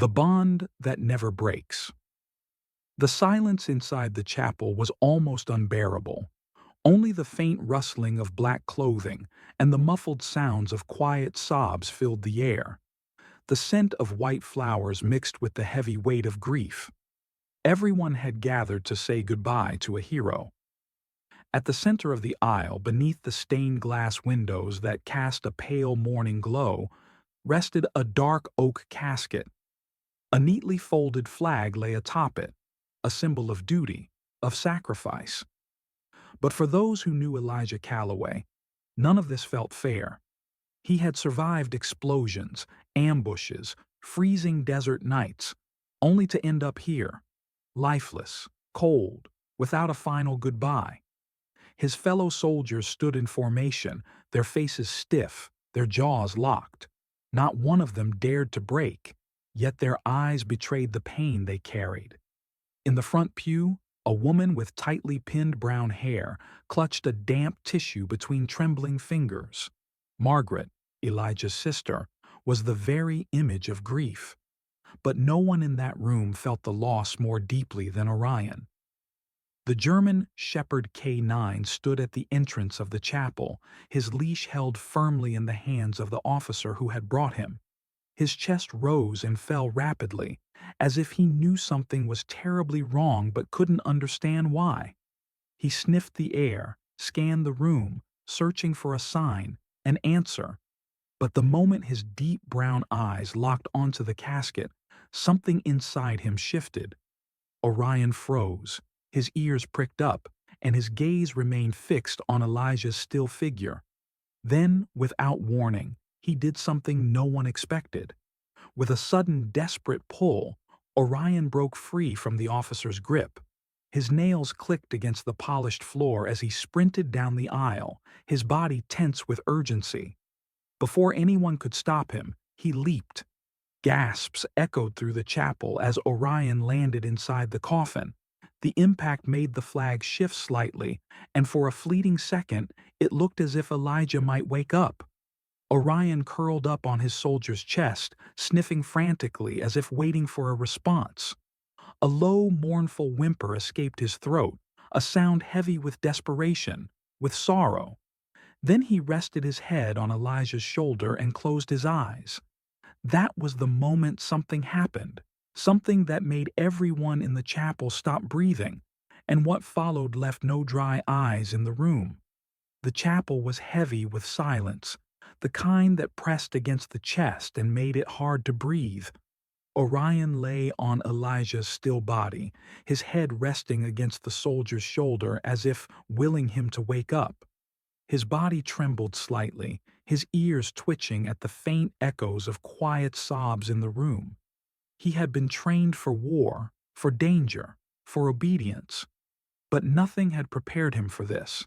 The bond that never breaks. The silence inside the chapel was almost unbearable. Only the faint rustling of black clothing and the muffled sounds of quiet sobs filled the air. The scent of white flowers mixed with the heavy weight of grief. Everyone had gathered to say goodbye to a hero. At the center of the aisle, beneath the stained glass windows that cast a pale morning glow, rested a dark oak casket. A neatly folded flag lay atop it, a symbol of duty, of sacrifice. But for those who knew Elijah Calloway, none of this felt fair. He had survived explosions, ambushes, freezing desert nights, only to end up here, lifeless, cold, without a final goodbye. His fellow soldiers stood in formation, their faces stiff, their jaws locked. Not one of them dared to break, yet their eyes betrayed the pain they carried. In the front pew, a woman with tightly pinned brown hair clutched a damp tissue between trembling fingers. Margaret, Elijah's sister, was the very image of grief. But no one in that room felt the loss more deeply than Orion. The German Shepherd K9 stood at the entrance of the chapel, his leash held firmly in the hands of the officer who had brought him. His chest rose and fell rapidly, as if he knew something was terribly wrong but couldn't understand why. He sniffed the air, scanned the room, searching for a sign, an answer. But the moment his deep brown eyes locked onto the casket, something inside him shifted. Orion froze, his ears pricked up, and his gaze remained fixed on Elijah's still figure. Then, without warning, he did something no one expected. With a sudden, desperate pull, Orion broke free from the officer's grip. His nails clicked against the polished floor as he sprinted down the aisle, his body tense with urgency. Before anyone could stop him, he leaped. Gasps echoed through the chapel as Orion landed inside the coffin. The impact made the flag shift slightly, and for a fleeting second, it looked as if Elijah might wake up. Orion curled up on his soldier's chest, sniffing frantically as if waiting for a response. A low, mournful whimper escaped his throat, a sound heavy with desperation, with sorrow. Then he rested his head on Elijah's shoulder and closed his eyes. That was the moment something happened, something that made everyone in the chapel stop breathing, and what followed left no dry eyes in the room. The chapel was heavy with silence, the kind that pressed against the chest and made it hard to breathe. Orion lay on Elijah's still body, his head resting against the soldier's shoulder as if willing him to wake up. His body trembled slightly, his ears twitching at the faint echoes of quiet sobs in the room. He had been trained for war, for danger, for obedience. But nothing had prepared him for this.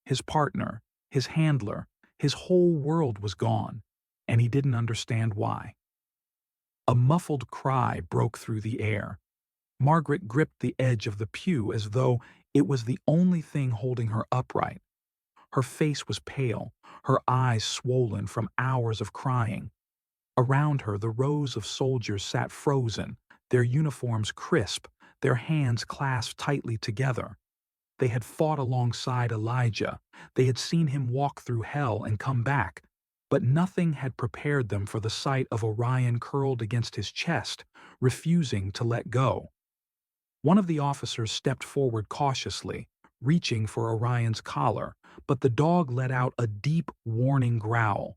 His partner, his handler, his whole world was gone, and he didn't understand why. A muffled cry broke through the air. Margaret gripped the edge of the pew as though it was the only thing holding her upright. Her face was pale, her eyes swollen from hours of crying. Around her, the rows of soldiers sat frozen, their uniforms crisp, their hands clasped tightly together. They had fought alongside Elijah. They had seen him walk through hell and come back. But nothing had prepared them for the sight of Orion curled against his chest, refusing to let go. One of the officers stepped forward cautiously, reaching for Orion's collar, but the dog let out a deep, warning growl.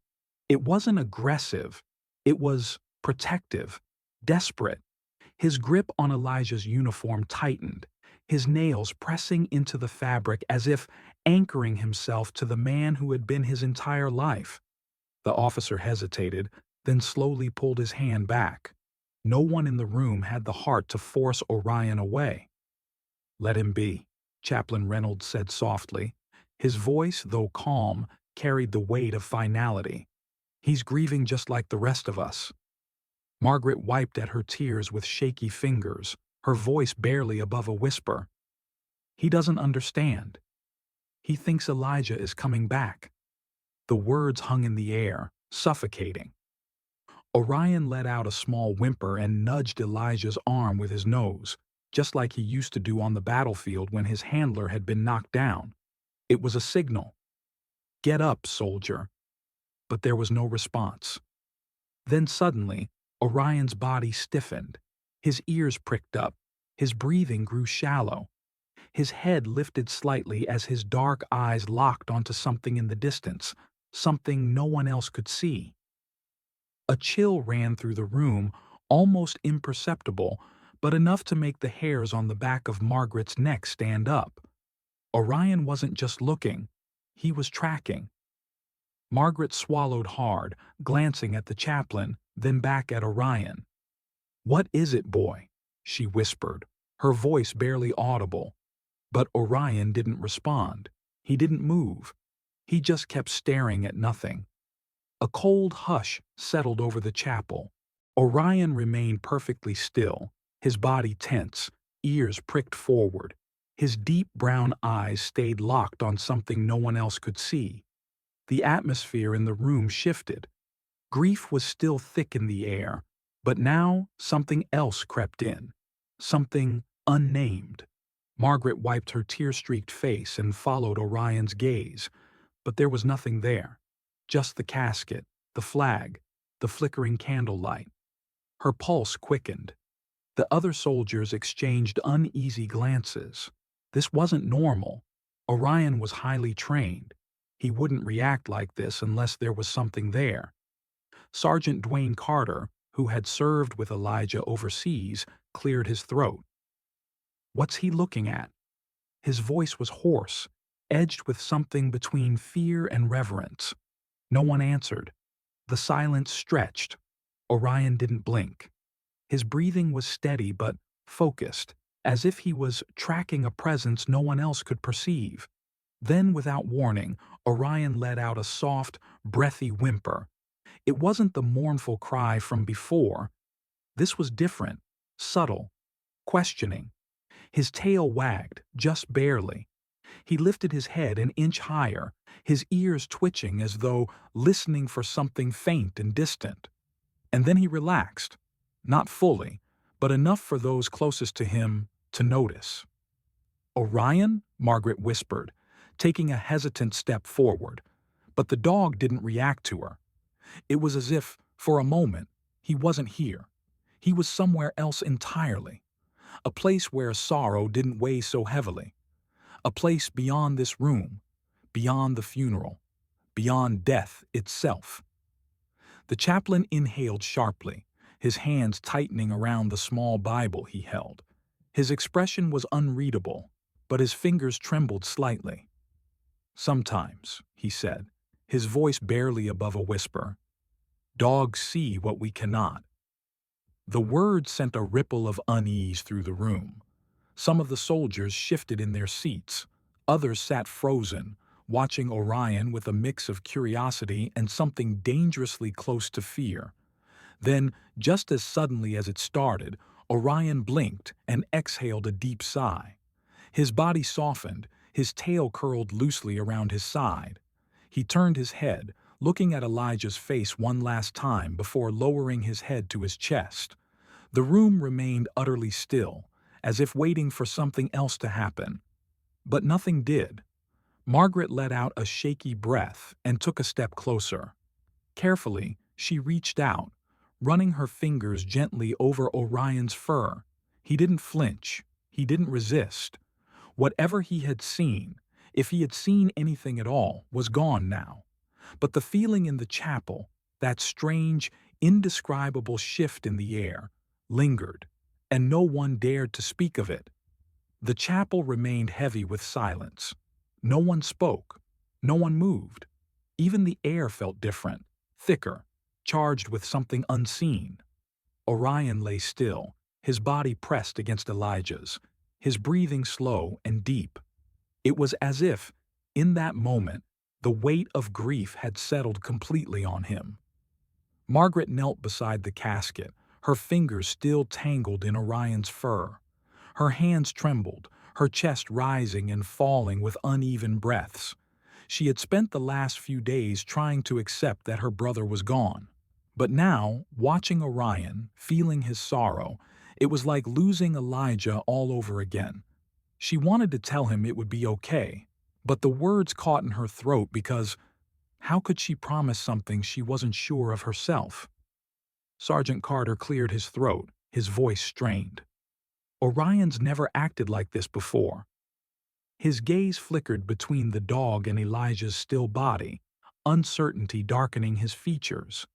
It wasn't aggressive. It was protective, desperate. His grip on Elijah's uniform tightened, his nails pressing into the fabric as if anchoring himself to the man who had been his entire life. The officer hesitated, then slowly pulled his hand back. No one in the room had the heart to force Orion away. "Let him be," Chaplain Reynolds said softly. His voice, though calm, carried the weight of finality. "He's grieving just like the rest of us." Margaret wiped at her tears with shaky fingers, her voice barely above a whisper. "He doesn't understand. He thinks Elijah is coming back." The words hung in the air, suffocating. Orion let out a small whimper and nudged Elijah's arm with his nose, just like he used to do on the battlefield when his handler had been knocked down. It was a signal. "Get up, soldier." But there was no response. Then suddenly, Orion's body stiffened. His ears pricked up. His breathing grew shallow. His head lifted slightly as his dark eyes locked onto something in the distance, something no one else could see. A chill ran through the room, almost imperceptible, but enough to make the hairs on the back of Margaret's neck stand up. Orion wasn't just looking, he was tracking. Margaret swallowed hard, glancing at the chaplain, then back at Orion. "What is it, boy?" she whispered, her voice barely audible. But Orion didn't respond. He didn't move. He just kept staring at nothing. A cold hush settled over the chapel. Orion remained perfectly still, his body tense, ears pricked forward. His deep brown eyes stayed locked on something no one else could see. The atmosphere in the room shifted. Grief was still thick in the air, but now something else crept in. Something unnamed. Margaret wiped her tear-streaked face and followed Orion's gaze, but there was nothing there. Just the casket, the flag, the flickering candlelight. Her pulse quickened. The other soldiers exchanged uneasy glances. This wasn't normal. Orion was highly trained. He wouldn't react like this unless there was something there. Sergeant Dwayne Carter, who had served with Elijah overseas, cleared his throat. "What's he looking at?" His voice was hoarse, edged with something between fear and reverence. No one answered. The silence stretched. Orion didn't blink. His breathing was steady but focused, as if he was tracking a presence no one else could perceive. Then, without warning, Orion let out a soft, breathy whimper. It wasn't the mournful cry from before. This was different, subtle, questioning. His tail wagged, just barely. He lifted his head an inch higher, his ears twitching as though listening for something faint and distant. And then he relaxed, not fully, but enough for those closest to him to notice. "Orion?" Margaret whispered, taking a hesitant step forward. But the dog didn't react to her. It was as if, for a moment, he wasn't here. He was somewhere else entirely. A place where sorrow didn't weigh so heavily. A place beyond this room, beyond the funeral, beyond death itself. The chaplain inhaled sharply, his hands tightening around the small Bible he held. His expression was unreadable, but his fingers trembled slightly. "Sometimes," he said, his voice barely above a whisper, "dogs see what we cannot." The word sent a ripple of unease through the room. Some of the soldiers shifted in their seats. Others sat frozen, watching Orion with a mix of curiosity and something dangerously close to fear. Then, just as suddenly as it started, Orion blinked and exhaled a deep sigh. His body softened, his tail curled loosely around his side. He turned his head, looking at Elijah's face one last time before lowering his head to his chest. The room remained utterly still, as if waiting for something else to happen. But nothing did. Margaret let out a shaky breath and took a step closer. Carefully, she reached out, running her fingers gently over Orion's fur. He didn't flinch. He didn't resist. Whatever he had seen, if he had seen anything at all, was gone now. But the feeling in the chapel, that strange, indescribable shift in the air, lingered, and no one dared to speak of it. The chapel remained heavy with silence. No one spoke. No one moved. Even the air felt different, thicker, charged with something unseen. Orion lay still, his body pressed against Elijah's, his breathing slow and deep. It was as if, in that moment, the weight of grief had settled completely on him. Margaret knelt beside the casket, her fingers still tangled in Orion's fur. Her hands trembled, her chest rising and falling with uneven breaths. She had spent the last few days trying to accept that her brother was gone. But now, watching Orion, feeling his sorrow, it was like losing Elijah all over again. She wanted to tell him it would be okay, but the words caught in her throat because how could she promise something she wasn't sure of herself? Sergeant Carter cleared his throat, his voice strained. Orion's never acted like this before. His gaze flickered between the dog and Elijah's still body, uncertainty darkening his features.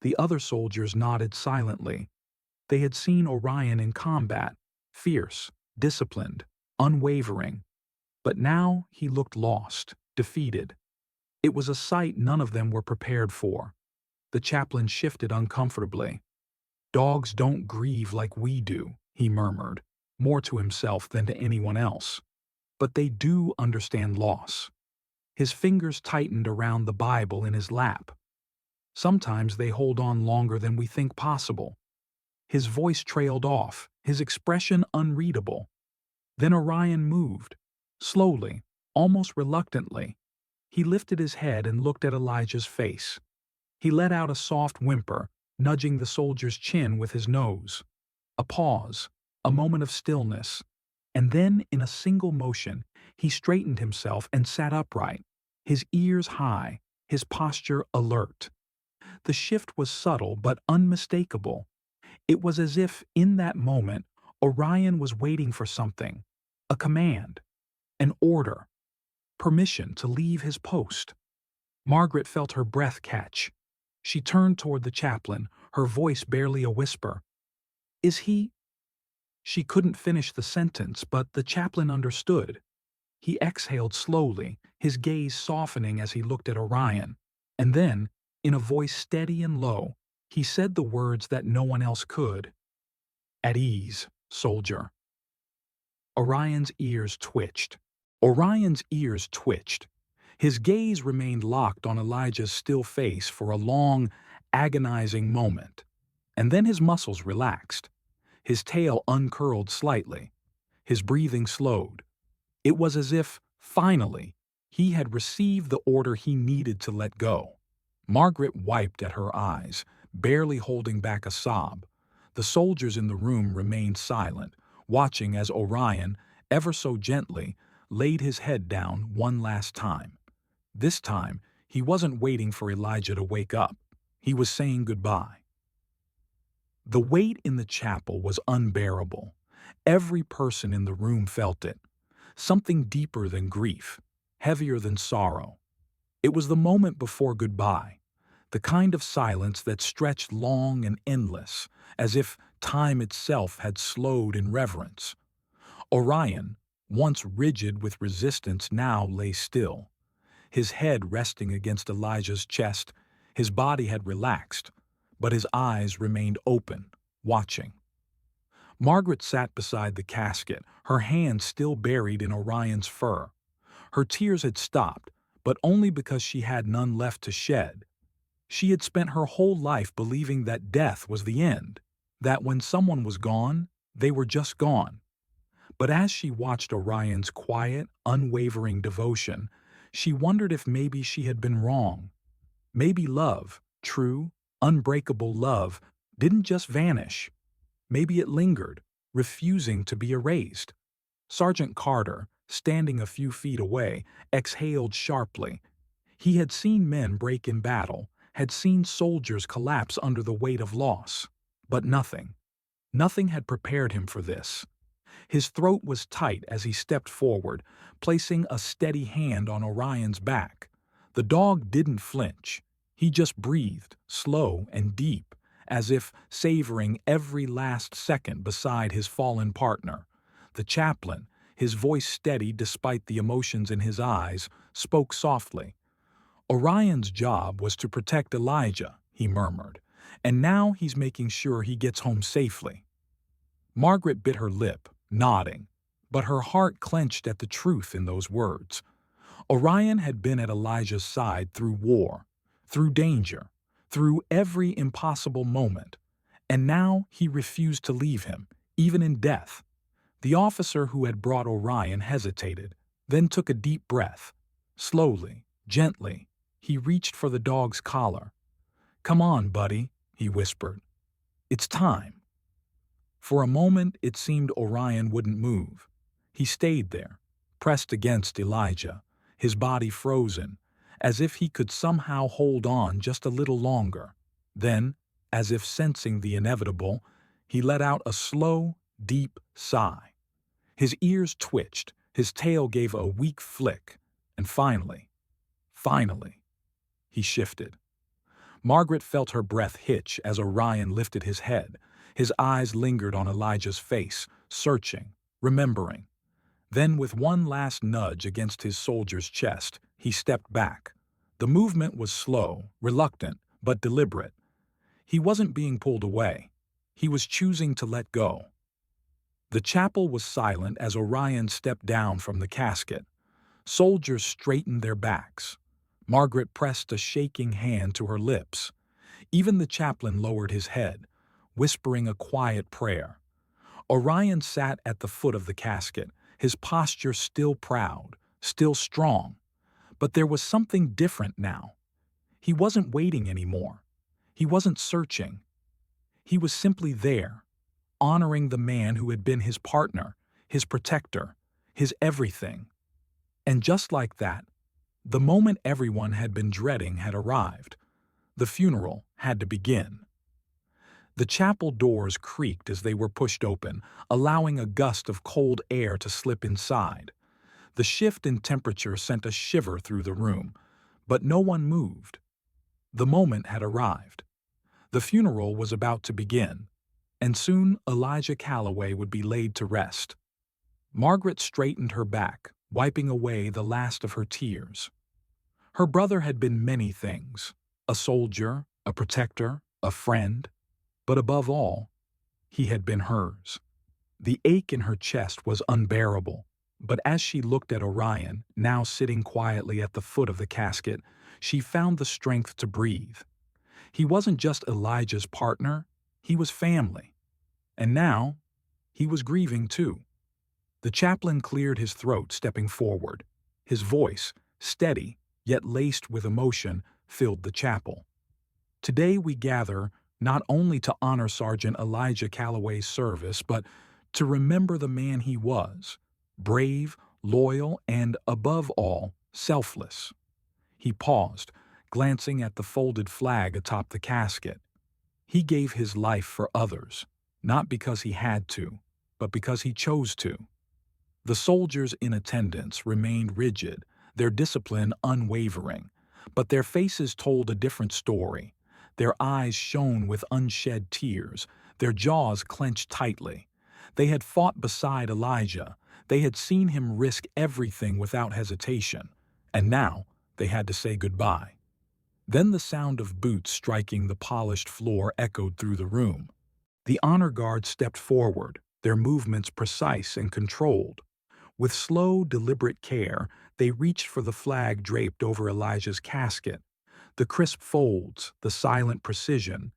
The other soldiers nodded silently. They had seen Orion in combat, fierce, disciplined, unwavering. But now he looked lost, defeated. It was a sight none of them were prepared for. The chaplain shifted uncomfortably. "Dogs don't grieve like we do," he murmured, more to himself than to anyone else. "But they do understand loss." His fingers tightened around the Bible in his lap. "Sometimes they hold on longer than we think possible." His voice trailed off, his expression unreadable. Then Orion moved. Slowly, almost reluctantly. He lifted his head and looked at Elijah's face. He let out a soft whimper, nudging the soldier's chin with his nose. A pause, a moment of stillness. And then, in a single motion, he straightened himself and sat upright, his ears high, his posture alert. The shift was subtle but unmistakable. It was as if, in that moment, Orion was waiting for something, a command, an order, permission to leave his post. Margaret felt her breath catch. She turned toward the chaplain, her voice barely a whisper. "Is he—" She couldn't finish the sentence, but the chaplain understood. He exhaled slowly, his gaze softening as he looked at Orion. And then, in a voice steady and low, he said the words that no one else could. "At ease, soldier." Orion's ears twitched. Orion's ears twitched. His gaze remained locked on Elijah's still face for a long, agonizing moment. And then his muscles relaxed. His tail uncurled slightly. His breathing slowed. It was as if, finally, he had received the order he needed to let go. Margaret wiped at her eyes, barely holding back a sob. The soldiers in the room remained silent, watching as Orion, ever so gently, laid his head down one last time. This time, he wasn't waiting for Elijah to wake up. He was saying goodbye. The weight in the chapel was unbearable. Every person in the room felt it. Something deeper than grief, heavier than sorrow. It was the moment before goodbye, the kind of silence that stretched long and endless, as if time itself had slowed in reverence. Orion, once rigid with resistance, now lay still. His head resting against Elijah's chest, his body had relaxed, but his eyes remained open, watching. Margaret sat beside the casket, her hands still buried in Orion's fur. Her tears had stopped, but only because she had none left to shed. She had spent her whole life believing that death was the end, that when someone was gone, they were just gone. But as she watched Orion's quiet, unwavering devotion, she wondered if maybe she had been wrong. Maybe love, true, unbreakable love, didn't just vanish. Maybe it lingered, refusing to be erased. Sergeant Carter, standing a few feet away, exhaled sharply. He had seen men break in battle, had seen soldiers collapse under the weight of loss. But nothing had prepared him for this. His throat was tight as he stepped forward, placing a steady hand on Orion's back. The dog didn't flinch. He just breathed, slow and deep, as if savoring every last second beside his fallen partner. The chaplain, his voice steady despite the emotions in his eyes, spoke softly. "Orion's job was to protect Elijah," he murmured, "and now he's making sure he gets home safely." Margaret bit her lip, nodding, but her heart clenched at the truth in those words. Orion had been at Elijah's side through war, through danger, through every impossible moment, and now he refused to leave him, even in death. The officer who had brought Orion hesitated, then took a deep breath. Slowly, gently, he reached for the dog's collar. "Come on, buddy," he whispered. "It's time." For a moment it seemed Orion wouldn't move. He stayed there, pressed against Elijah, his body frozen, as if he could somehow hold on just a little longer. Then, as if sensing the inevitable, he let out a slow, deep sigh. His ears twitched, his tail gave a weak flick, and finally, he shifted. Margaret felt her breath hitch as Orion lifted his head. His eyes lingered on Elijah's face, searching, remembering. Then, with one last nudge against his soldier's chest, he stepped back. The movement was slow, reluctant, but deliberate. He wasn't being pulled away. He was choosing to let go. The chapel was silent as Orion stepped down from the casket. Soldiers straightened their backs. Margaret pressed a shaking hand to her lips. Even the chaplain lowered his head, whispering a quiet prayer. Orion sat at the foot of the casket, his posture still proud, still strong. But there was something different now. He wasn't waiting anymore. He wasn't searching. He was simply there, honoring the man who had been his partner, his protector, his everything. And just like that, the moment everyone had been dreading had arrived. The funeral had to begin. The chapel doors creaked as they were pushed open, allowing a gust of cold air to slip inside. The shift in temperature sent a shiver through the room, but no one moved. The moment had arrived. The funeral was about to begin, and soon Elijah Calloway would be laid to rest. Margaret straightened her back, wiping away the last of her tears. Her brother had been many things: a soldier, a protector, a friend, but above all, he had been hers. The ache in her chest was unbearable, but as she looked at Orion, now sitting quietly at the foot of the casket, she found the strength to breathe. He wasn't just Elijah's partner, he was family. And now, he was grieving too. The chaplain cleared his throat, stepping forward. His voice, steady, yet laced with emotion, filled the chapel. Today we gather not only to honor Sergeant Elijah Calloway's service, but to remember the man he was, brave, loyal, and, above all, selfless. He paused, glancing at the folded flag atop the casket. He gave his life for others, not because he had to, but because he chose to. The soldiers in attendance remained rigid, their discipline unwavering, but their faces told a different story. Their eyes shone with unshed tears, their jaws clenched tightly. They had fought beside Elijah, they had seen him risk everything without hesitation, and now they had to say goodbye. Then the sound of boots striking the polished floor echoed through the room. The honor guard stepped forward, their movements precise and controlled. With slow, deliberate care, they reached for the flag draped over Elijah's casket. The crisp folds, the silent precision.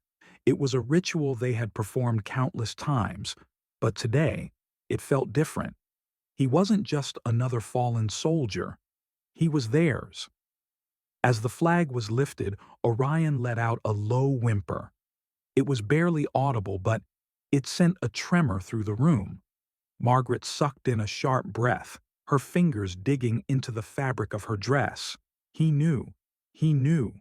It was a ritual they had performed countless times, but today it felt different. He wasn't just another fallen soldier. He was theirs. As the flag was lifted, Orion let out a low whimper. It was barely audible, but it sent a tremor through the room. Margaret sucked in a sharp breath, her fingers digging into the fabric of her dress. He knew. He knew.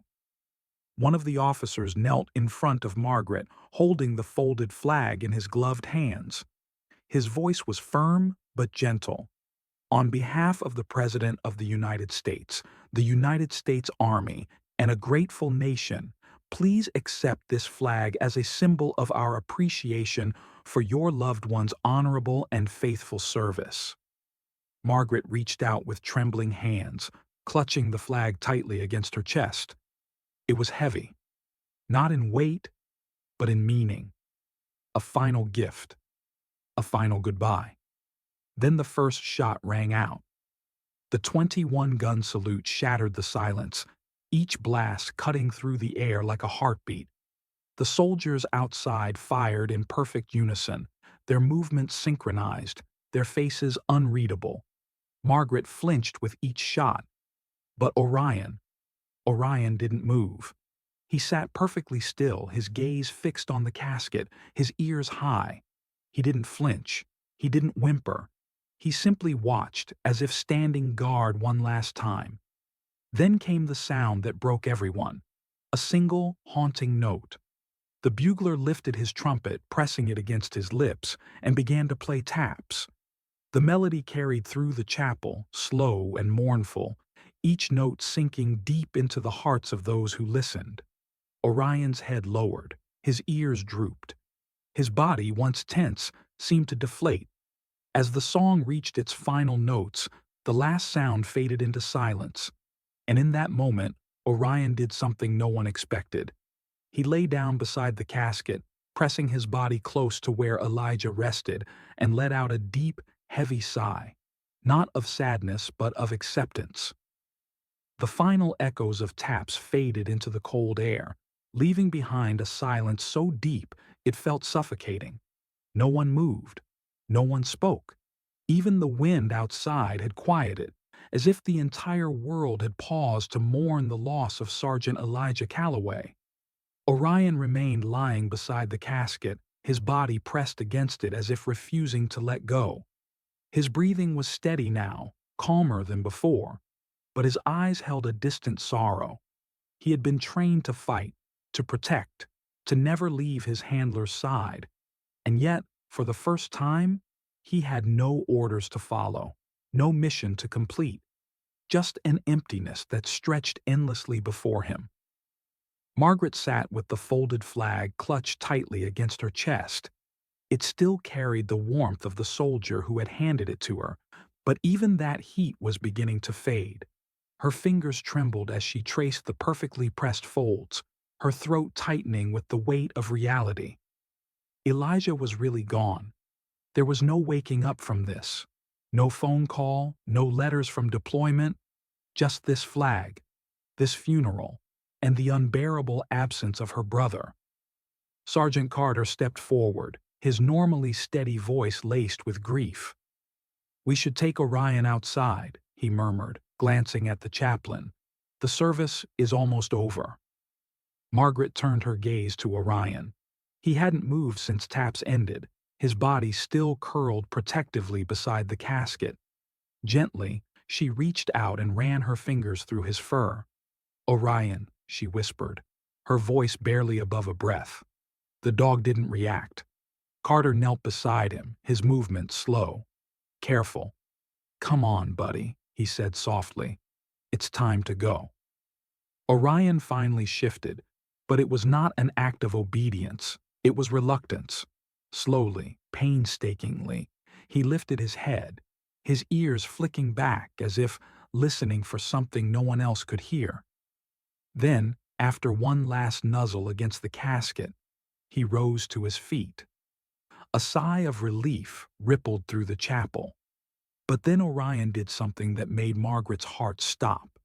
One of the officers knelt in front of Margaret, holding the folded flag in his gloved hands. His voice was firm but gentle. On behalf of the President of the United States Army, and a grateful nation, please accept this flag as a symbol of our appreciation for your loved one's honorable and faithful service. Margaret reached out with trembling hands, clutching the flag tightly against her chest. It was heavy, not in weight, but in meaning. A final gift, a final goodbye. Then the first shot rang out. The 21-gun salute shattered the silence, each blast cutting through the air like a heartbeat. The soldiers outside fired in perfect unison, their movements synchronized, their faces unreadable. Margaret flinched with each shot. But Orion didn't move. He sat perfectly still, his gaze fixed on the casket, his ears high. He didn't flinch. He didn't whimper. He simply watched, as if standing guard one last time. Then came the sound that broke everyone. A single, haunting note. The bugler lifted his trumpet, pressing it against his lips, and began to play taps. The melody carried through the chapel, slow and mournful, each note sinking deep into the hearts of those who listened. Orion's head lowered, his ears drooped. His body, once tense, seemed to deflate. As the song reached its final notes, the last sound faded into silence. And in that moment, Orion did something no one expected. He lay down beside the casket, pressing his body close to where Elijah rested, and let out a deep, heavy sigh, not of sadness but of acceptance. The final echoes of taps faded into the cold air, leaving behind a silence so deep it felt suffocating. No one moved. No one spoke. Even the wind outside had quieted, as if the entire world had paused to mourn the loss of Sergeant Elijah Calloway. Orion remained lying beside the casket, his body pressed against it as if refusing to let go. His breathing was steady now, calmer than before, but his eyes held a distant sorrow. He had been trained to fight, to protect, to never leave his handler's side, and yet, for the first time, he had no orders to follow, no mission to complete, just an emptiness that stretched endlessly before him. Margaret sat with the folded flag clutched tightly against her chest. It still carried the warmth of the soldier who had handed it to her, but even that heat was beginning to fade. Her fingers trembled as she traced the perfectly pressed folds, her throat tightening with the weight of reality. Elijah was really gone. There was no waking up from this. No phone call, no letters from deployment, just this flag, this funeral, and the unbearable absence of her brother. Sergeant Carter stepped forward, his normally steady voice laced with grief. "We should take Orion outside," he murmured, glancing at the chaplain. "The service is almost over." Margaret turned her gaze to Orion. He hadn't moved since taps ended, his body still curled protectively beside the casket. Gently, she reached out and ran her fingers through his fur. "Orion," she whispered, her voice barely above a breath. The dog didn't react. Carter knelt beside him, his movements slow. Careful. "Come on, buddy," he said softly. "It's time to go." Orion finally shifted, but it was not an act of obedience. It was reluctance. Slowly, painstakingly, he lifted his head, his ears flicking back as if listening for something no one else could hear. Then, after one last nuzzle against the casket, he rose to his feet. A sigh of relief rippled through the chapel. But then Orion did something that made Margaret's heart stop.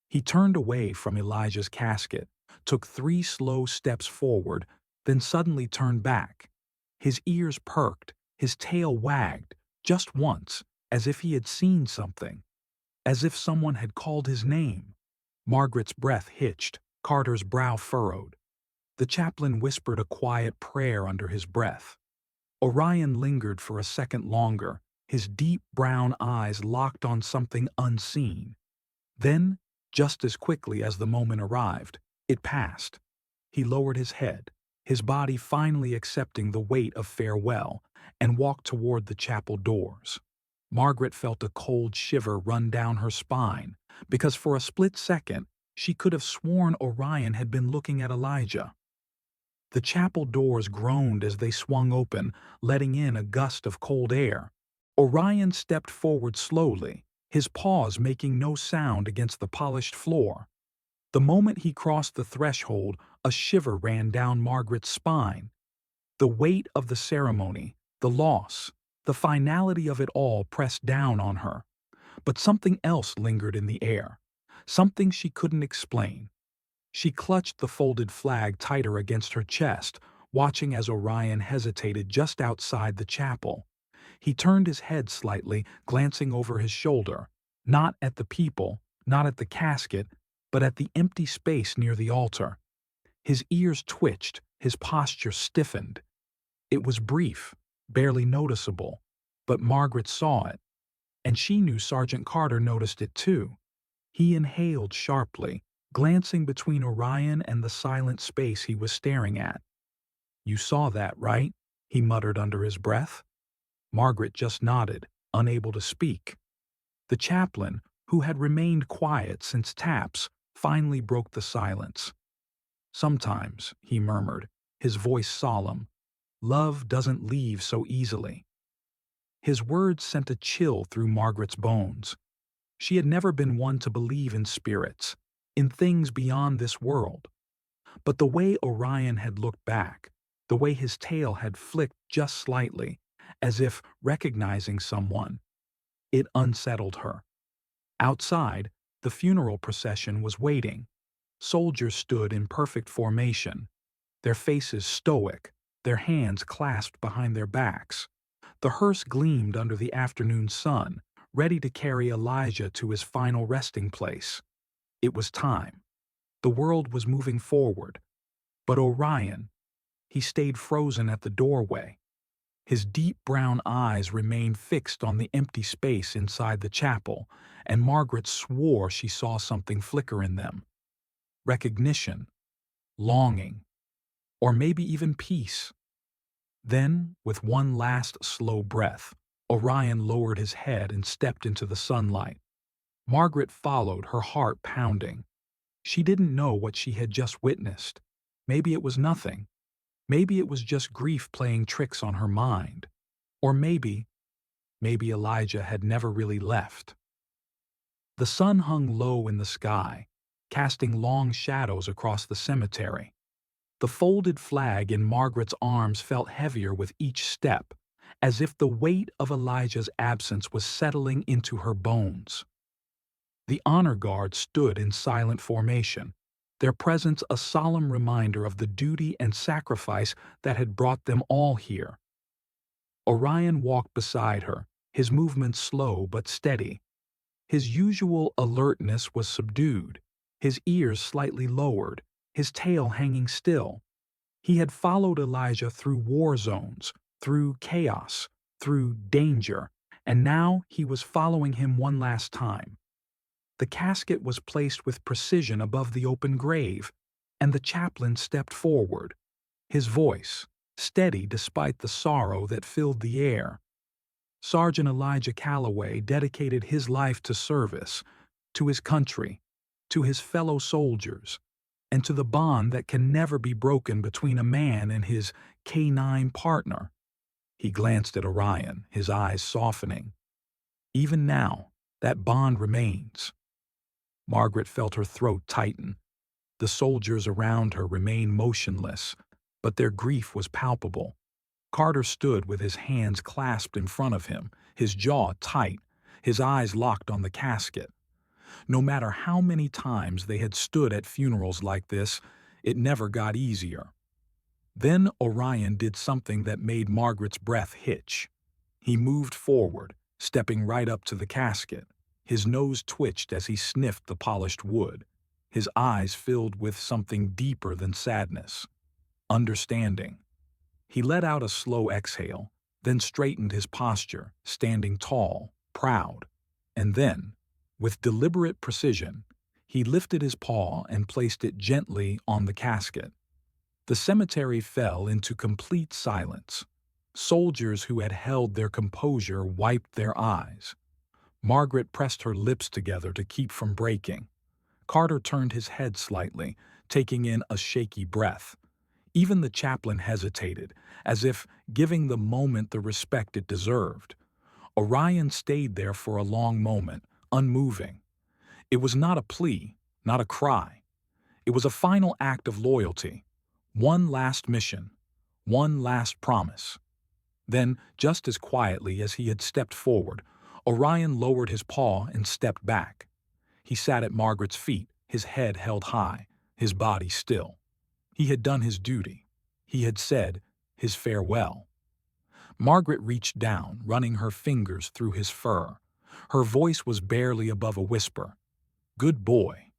He turned away from Elijah's casket, took 3 slow steps forward, then suddenly turned back. His ears perked, his tail wagged, just once, as if he had seen something, as if someone had called his name. Margaret's breath hitched, Carter's brow furrowed. The chaplain whispered a quiet prayer under his breath. Orion lingered for a second longer, his deep brown eyes locked on something unseen. Then, just as quickly as the moment arrived, it passed. He lowered his head, his body finally accepting the weight of farewell, and walked toward the chapel doors. Margaret felt a cold shiver run down her spine, because for a split second, she could have sworn Orion had been looking at Elijah. The chapel doors groaned as they swung open, letting in a gust of cold air. Orion stepped forward slowly, his paws making no sound against the polished floor. The moment he crossed the threshold, a shiver ran down Margaret's spine. The weight of the ceremony, the loss, the finality of it all pressed down on her. But something else lingered in the air, something she couldn't explain. She clutched the folded flag tighter against her chest, watching as Orion hesitated just outside the chapel. He turned his head slightly, glancing over his shoulder, not at the people, not at the casket, but at the empty space near the altar. His ears twitched, his posture stiffened. It was brief, barely noticeable, but Margaret saw it, and she knew Sergeant Carter noticed it too. He inhaled sharply, glancing between Orion and the silent space he was staring at. "You saw that, right?" he muttered under his breath. Margaret just nodded, unable to speak. The chaplain, who had remained quiet since taps, finally broke the silence. "Sometimes," he murmured, his voice solemn, "love doesn't leave so easily." His words sent a chill through Margaret's bones. She had never been one to believe in spirits, in things beyond this world. But the way Orion had looked back, the way his tail had flicked just slightly, as if recognizing someone, it unsettled her. Outside, the funeral procession was waiting. Soldiers stood in perfect formation, their faces stoic, their hands clasped behind their backs. The hearse gleamed under the afternoon sun, ready to carry Elijah to his final resting place. It was time. The world was moving forward. But Orion, he stayed frozen at the doorway. His deep brown eyes remained fixed on the empty space inside the chapel, and Margaret swore she saw something flicker in them. Recognition, longing, or maybe even peace. Then, with one last slow breath, Orion lowered his head and stepped into the sunlight. Margaret followed, her heart pounding. She didn't know what she had just witnessed. Maybe it was nothing. Maybe it was just grief playing tricks on her mind. Or maybe Elijah had never really left. The sun hung low in the sky, casting long shadows across the cemetery. The folded flag in Margaret's arms felt heavier with each step, as if the weight of Elijah's absence was settling into her bones. The honor guard stood in silent formation, their presence a solemn reminder of the duty and sacrifice that had brought them all here. Orion walked beside her, his movements slow but steady. His usual alertness was subdued, his ears slightly lowered, his tail hanging still. He had followed Elijah through war zones, through chaos, through danger, and now he was following him one last time. The casket was placed with precision above the open grave, and the chaplain stepped forward, his voice steady despite the sorrow that filled the air. Sergeant Elijah Calloway dedicated his life to service, to his country, to his fellow soldiers, and to the bond that can never be broken between a man and his canine partner. He glanced at Orion, his eyes softening. Even now, that bond remains. Margaret felt her throat tighten. The soldiers around her remained motionless, but their grief was palpable. Carter stood with his hands clasped in front of him, his jaw tight, his eyes locked on the casket. No matter how many times they had stood at funerals like this, it never got easier. Then Orion did something that made Margaret's breath hitch. He moved forward, stepping right up to the casket. His nose twitched as he sniffed the polished wood. His eyes filled with something deeper than sadness. Understanding. He let out a slow exhale, then straightened his posture, standing tall, proud. And then, with deliberate precision, he lifted his paw and placed it gently on the casket. The cemetery fell into complete silence. Soldiers who had held their composure wiped their eyes. Margaret pressed her lips together to keep from breaking. Carter turned his head slightly, taking in a shaky breath. Even the chaplain hesitated, as if giving the moment the respect it deserved. Orion stayed there for a long moment, unmoving. It was not a plea, not a cry. It was a final act of loyalty. One last mission. One last promise. Then, just as quietly as he had stepped forward, Orion lowered his paw and stepped back. He sat at Margaret's feet, his head held high, his body still. He had done his duty. He had said his farewell. Margaret reached down, running her fingers through his fur. Her voice was barely above a whisper. "Good boy."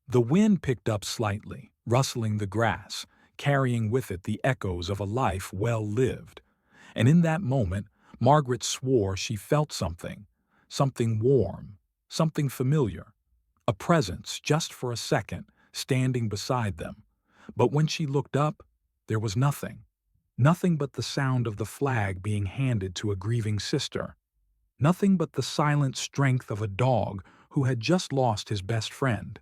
The wind picked up slightly, rustling the grass, carrying with it the echoes of a life well lived. And in that moment, Margaret swore she felt something, something warm, something familiar, a presence just for a second standing beside them. But when she looked up, there was nothing. Nothing but the sound of the flag being handed to a grieving sister. Nothing but the silent strength of a dog who had just lost his best friend.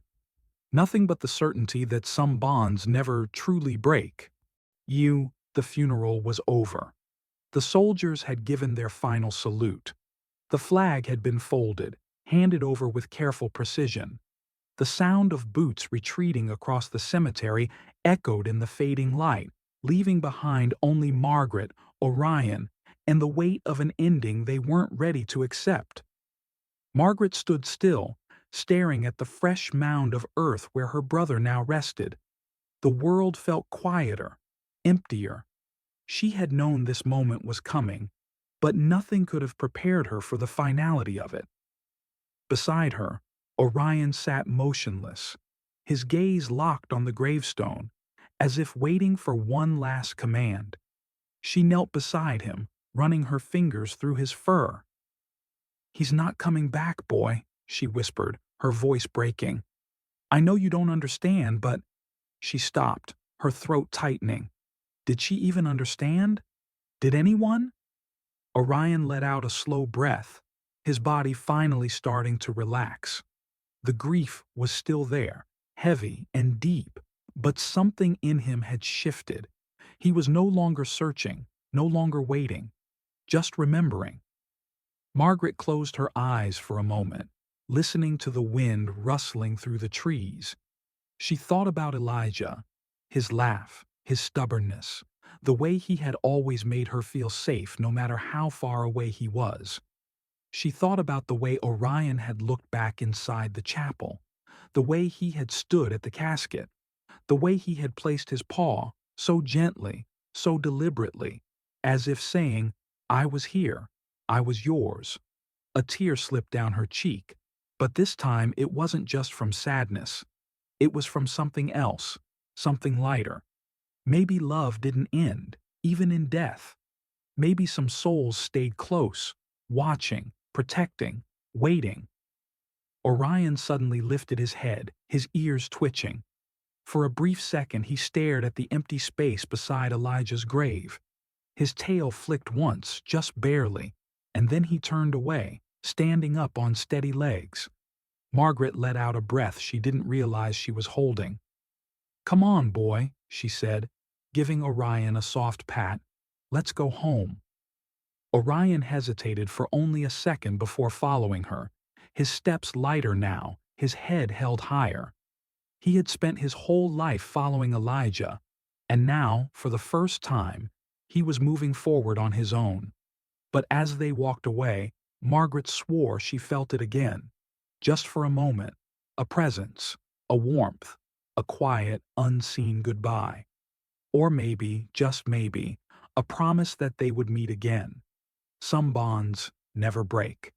Nothing but the certainty that some bonds never truly break. The funeral was over. The soldiers had given their final salute. The flag had been folded, handed over with careful precision. The sound of boots retreating across the cemetery echoed in the fading light, leaving behind only Margaret, Orion, and the weight of an ending they weren't ready to accept. Margaret stood still, staring at the fresh mound of earth where her brother now rested. The world felt quieter, emptier. She had known this moment was coming, but nothing could have prepared her for the finality of it. Beside her, Orion sat motionless, his gaze locked on the gravestone, as if waiting for one last command. She knelt beside him, running her fingers through his fur. "He's not coming back, boy," she whispered, her voice breaking. "I know you don't understand, but—" She stopped, her throat tightening. Did she even understand? Did anyone? Orion let out a slow breath, his body finally starting to relax. The grief was still there, heavy and deep, but something in him had shifted. He was no longer searching, no longer waiting, just remembering. Margaret closed her eyes for a moment, listening to the wind rustling through the trees. She thought about Elijah, his laugh, his stubbornness, the way he had always made her feel safe no matter how far away he was. She thought about the way Orion had looked back inside the chapel, the way he had stood at the casket, the way he had placed his paw so gently, so deliberately, as if saying, "I was here, I was yours." A tear slipped down her cheek, but this time it wasn't just from sadness. It was from something else, something lighter. Maybe love didn't end, even in death. Maybe some souls stayed close, watching, protecting, waiting. Orion suddenly lifted his head, his ears twitching. For a brief second he stared at the empty space beside Elijah's grave. His tail flicked once, just barely, and then he turned away, standing up on steady legs. Margaret let out a breath she didn't realize she was holding. "Come on, boy," she said, giving Orion a soft pat. "Let's go home." Orion hesitated for only a second before following her, his steps lighter now, his head held higher. He had spent his whole life following Elijah, and now, for the first time, he was moving forward on his own. But as they walked away, Margaret swore she felt it again. Just for a moment, a presence, a warmth, a quiet, unseen goodbye. Or maybe, just maybe, a promise that they would meet again. Some bonds never break.